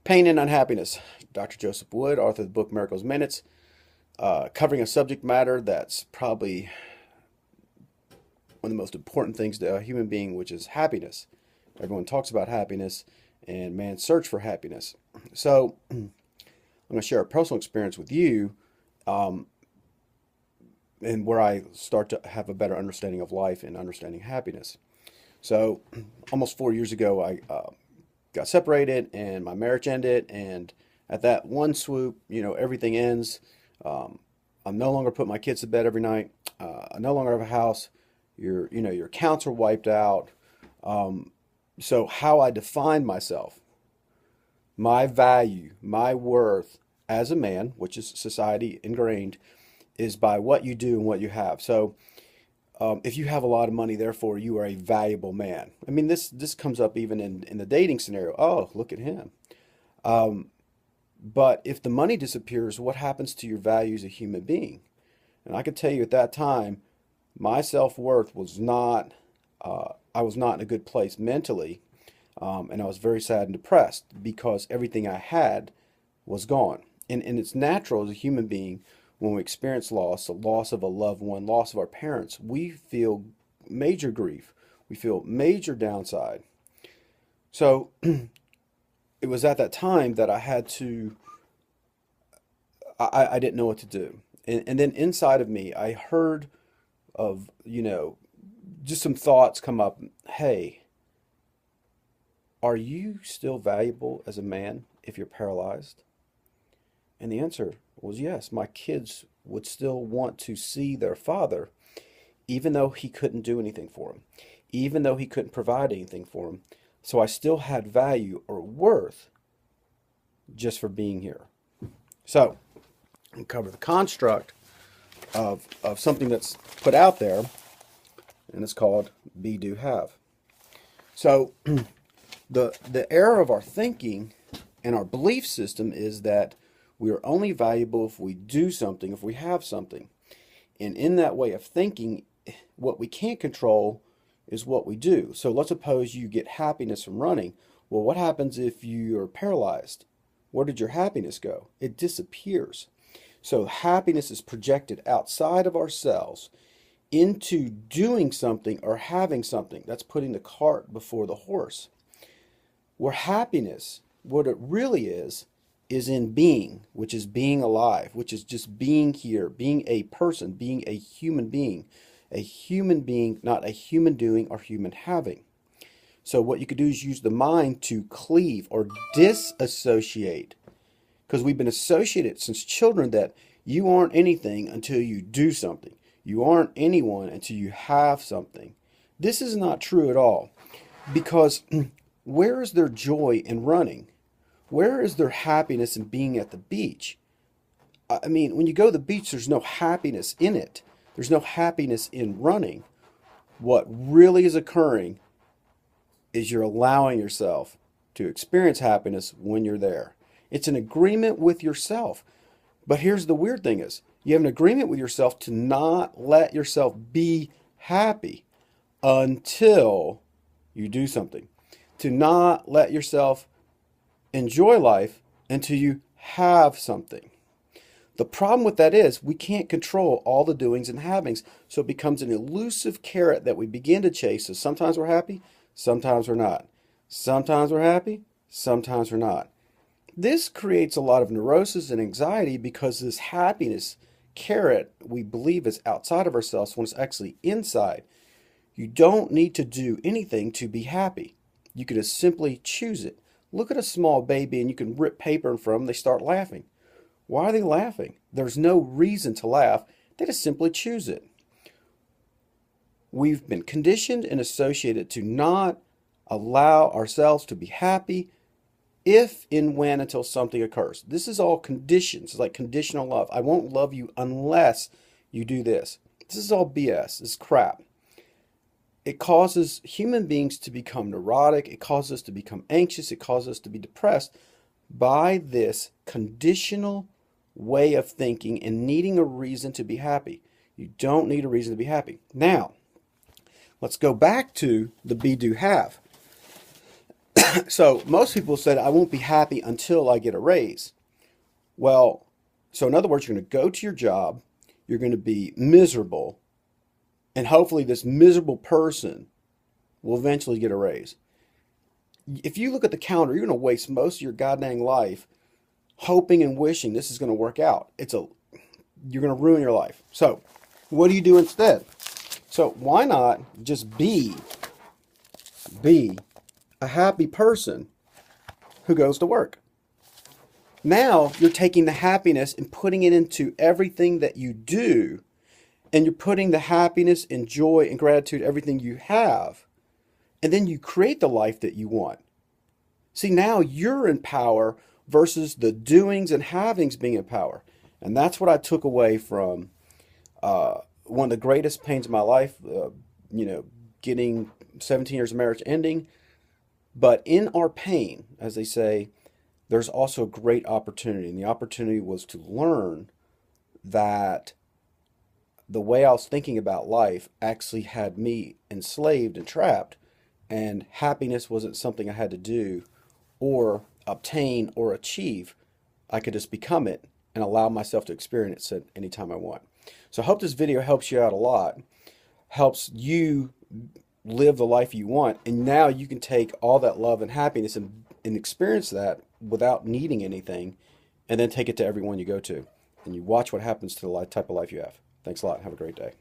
Pain and Unhappiness. Dr. Joseph Wood, author of the book Miracles Minutes, covering a subject matter that's probably one of the most important things to a human being, which is happiness. Everyone talks about happiness and man's search for happiness. So I'm going to share a personal experience with you, um, and where I start to have a better understanding of life and understanding happiness. So almost 4 years ago, I got separated and my marriage ended. And at that one swoop, everything ends. I'm no longer putting my kids to bed every night. I no longer have a house. Your accounts are wiped out. So how I define myself, my value, my worth as a man, which is society ingrained, is by what you do and what you have. So if you have a lot of money, therefore you are a valuable man. I mean, this comes up even in the dating scenario. Oh, look at him. Um, but if the money disappears, what happens to your value as a human being? And I could tell you at that time, my self-worth was not, I was not in a good place mentally. And I was very sad and depressed because everything I had was gone. And it's natural as a human being when we experience loss, the loss of a loved one, loss of our parents, we feel major grief. We feel major downside. So it was at that time that I had to, I didn't know what to do. And then inside of me, I heard of, just some thoughts come up. Hey, are you still valuable as a man if you're paralyzed? And the answer was yes. My kids would still want to see their father, even though he couldn't do anything for them, even though he couldn't provide anything for them. So I still had value or worth just for being here. So I'll cover the construct of something that's put out there, and it's called be, do, have. So the error of our thinking and our belief system is that we are only valuable if we do something, if we have something. And in that way of thinking, what we can't control is what we do. So let's suppose you get happiness from running. Well, what happens if you are paralyzed? Where did your happiness go? It disappears. So happiness is projected outside of ourselves into doing something or having something. That's putting the cart before the horse. Where happiness, what it really is in being, which is being alive, which is just being here, being a person, being a human being, not a human doing or human having. So what you could do is use the mind to cleave or disassociate, because we've been associated since children that you aren't anything until you do something. You aren't anyone until you have something. This is not true at all, because where is their joy in running? Where is their happiness in being at the beach? I mean, when you go to the beach, there's no happiness in it. There's no happiness in running. What really is occurring is you're allowing yourself to experience happiness when you're there. It's an agreement with yourself. But here's the weird thing is, you have an agreement with yourself to not let yourself be happy until you do something. To not let yourself enjoy life until you have something. The problem with that is we can't control all the doings and havings, so it becomes an elusive carrot that we begin to chase. So sometimes we're happy, sometimes we're not. Sometimes we're happy, sometimes we're not. This creates a lot of neurosis and anxiety because this happiness carrot we believe is outside of ourselves when it's actually inside. You don't need to do anything to be happy. You can just simply choose it. Look at a small baby and you can rip paper in front of them, they start laughing. Why are they laughing? There's no reason to laugh. They just simply choose it. We've been conditioned and associated to not allow ourselves to be happy if, in, when, until something occurs. This is all conditions. It's like conditional love. I won't love you unless you do this. This is all BS. This is crap. It causes human beings to become neurotic. It causes us to become anxious. It causes us to be depressed by this conditional way of thinking and needing a reason to be happy. You don't need a reason to be happy. Now, let's go back to the be, do, have. So most people said, I won't be happy until I get a raise. Well, so in other words, you're going to go to your job, you're going to be miserable, and hopefully this miserable person will eventually get a raise. If you look at the calendar, you're going to waste most of your goddamn life hoping and wishing this is going to work out. You're going to ruin your life. So, what do you do instead? So, why not just be a happy person who goes to work? Now, you're taking the happiness and putting it into everything that you do, and you're putting the happiness and joy and gratitude everything you have, and then you create the life that you want. See, now you're in power versus the doings and havings being in power. And that's what I took away from one of the greatest pains of my life, getting 17 years of marriage ending. But in our pain, as they say, there's also a great opportunity. And the opportunity was to learn that the way I was thinking about life actually had me enslaved and trapped. And happiness wasn't something I had to do or obtain or achieve. I could just become it and allow myself to experience it anytime I want. So I hope this video helps you out a lot, helps you live the life you want, and now you can take all that love and happiness and experience that without needing anything, and then take it to everyone you go to. And you watch what happens to the type of life you have. Thanks a lot. Have a great day.